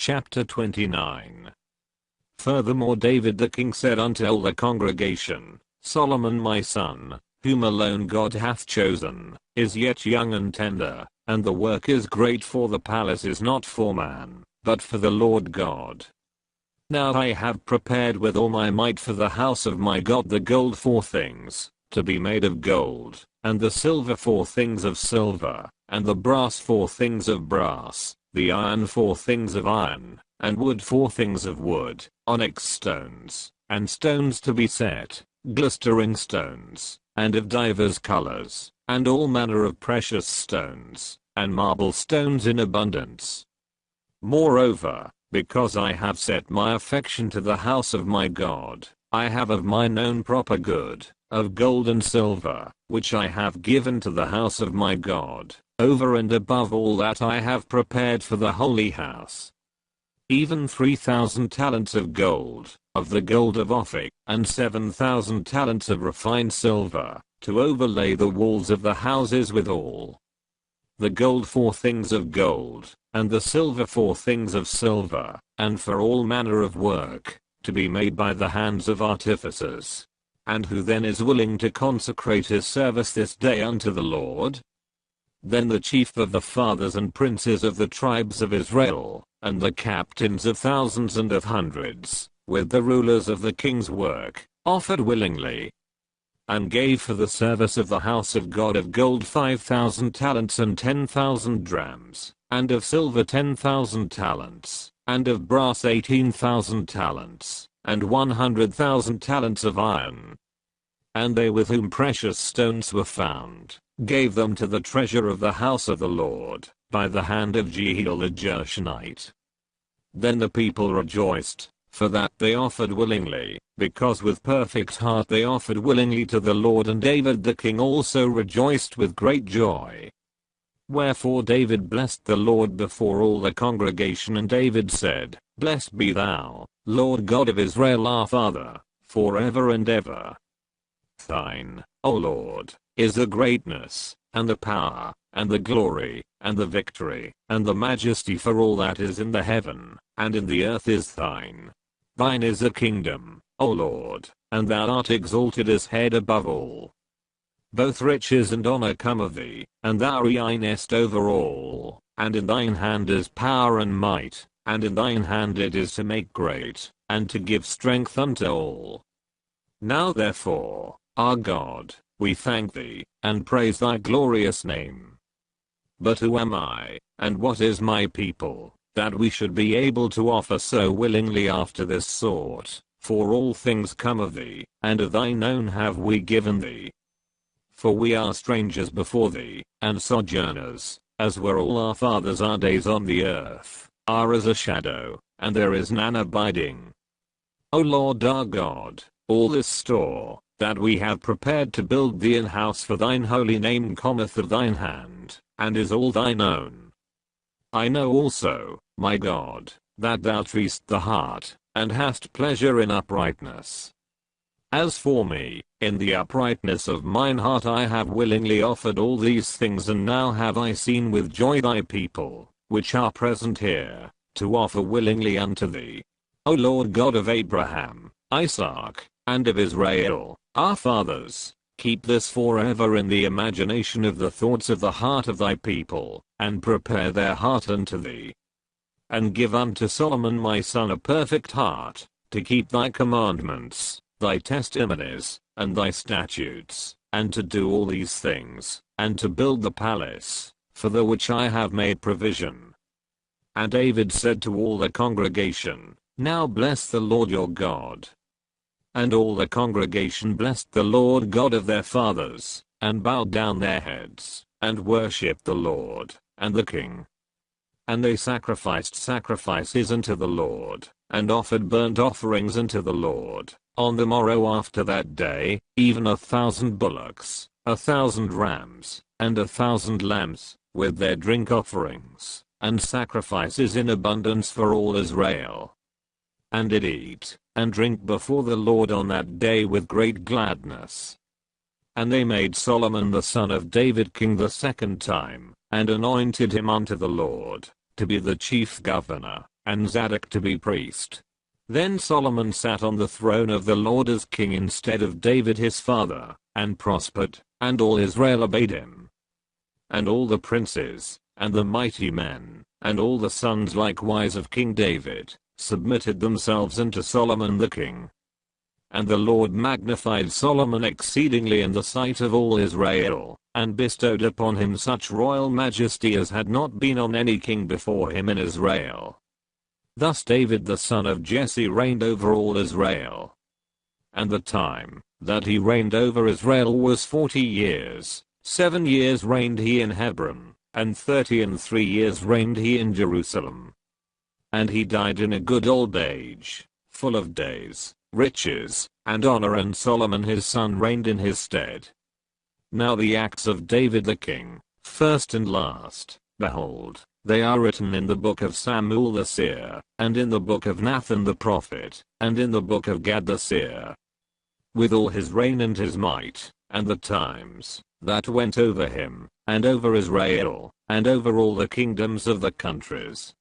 Chapter 29. Furthermore David the king said unto all the congregation, Solomon my son, whom alone God hath chosen, is yet young and tender, and the work is great, for the palace is not for man, but for the Lord God. Now I have prepared with all my might for the house of my God the gold for things, to be made of gold, and the silver for things of silver, and the brass for things of brass, the iron for things of iron, and wood for things of wood, onyx stones, and stones to be set, glistering stones, and of divers colors, and all manner of precious stones, and marble stones in abundance. Moreover, because I have set my affection to the house of my God, I have of mine own proper good, of gold and silver, which I have given to the house of my God, over and above all that I have prepared for the holy house. Even 3,000 talents of gold, of the gold of Ophir, and 7,000 talents of refined silver, to overlay the walls of the houses withal. The gold for things of gold, and the silver for things of silver, and for all manner of work, to be made by the hands of artificers. And who then is willing to consecrate his service this day unto the Lord? Then the chief of the fathers and princes of the tribes of Israel, and the captains of thousands and of hundreds, with the rulers of the king's work, offered willingly, and gave for the service of the house of God of gold 5,000 talents and 10,000 drams, and of silver 10,000 talents, and of brass 18,000 talents, and 100,000 talents of iron. And they with whom precious stones were found, gave them to the treasure of the house of the Lord, by the hand of Jehiel the Gershonite. Then the people rejoiced, for that they offered willingly, because with perfect heart they offered willingly to the Lord, and David the king also rejoiced with great joy. Wherefore David blessed the Lord before all the congregation, and David said, Blessed be thou, Lord God of Israel our Father, forever and ever. Thine, O Lord, is the greatness, and the power, and the glory, and the victory, and the majesty, for all that is in the heaven, and in the earth is thine. Thine is the kingdom, O Lord, and thou art exalted as head above all. Both riches and honor come of thee, and thou reignest over all, and in thine hand is power and might, and in thine hand it is to make great, and to give strength unto all. Now therefore, our God, we thank thee, and praise thy glorious name. But who am I, and what is my people, that we should be able to offer so willingly after this sort? For all things come of thee, and of thine own have we given thee. For we are strangers before thee, and sojourners, as were all our fathers. Our days on the earth are as a shadow, and there is none abiding. O Lord our God, all this store, that we have prepared to build thee an house for thine holy name, cometh of thine hand, and is all thine own. I know also, my God, that thou treatest the heart, and hast pleasure in uprightness. As for me, in the uprightness of mine heart I have willingly offered all these things, and now have I seen with joy thy people, which are present here, to offer willingly unto thee. O Lord God of Abraham, Isaac, and of Israel, our fathers, keep this forever in the imagination of the thoughts of the heart of thy people, and prepare their heart unto thee. And give unto Solomon my son a perfect heart, to keep thy commandments, thy testimonies, and thy statutes, and to do all these things, and to build the palace, for the which I have made provision. And David said to all the congregation, Now bless the Lord your God. And all the congregation blessed the Lord God of their fathers, and bowed down their heads, and worshipped the Lord, and the king. And they sacrificed sacrifices unto the Lord, and offered burnt offerings unto the Lord, on the morrow after that day, even 1,000 bullocks, 1,000 rams, and 1,000 lambs, with their drink offerings, and sacrifices in abundance for all Israel. And did eat, and drink before the Lord on that day with great gladness. And they made Solomon the son of David king the second time, and anointed him unto the Lord, to be the chief governor, and Zadok to be priest. Then Solomon sat on the throne of the Lord as king instead of David his father, and prospered, and all Israel obeyed him. And all the princes, and the mighty men, and all the sons likewise of King David, submitted themselves unto Solomon the king. And the Lord magnified Solomon exceedingly in the sight of all Israel, and bestowed upon him such royal majesty as had not been on any king before him in Israel. Thus David the son of Jesse reigned over all Israel. And the time that he reigned over Israel was 40 years. 7 years reigned he in Hebron, and 33 years reigned he in Jerusalem. And he died in a good old age, full of days, riches, and honor, and Solomon his son reigned in his stead. Now the acts of David the king, first and last, behold, they are written in the book of Samuel the seer, and in the book of Nathan the prophet, and in the book of Gad the seer. With all his reign and his might, and the times that went over him, and over Israel, and over all the kingdoms of the countries,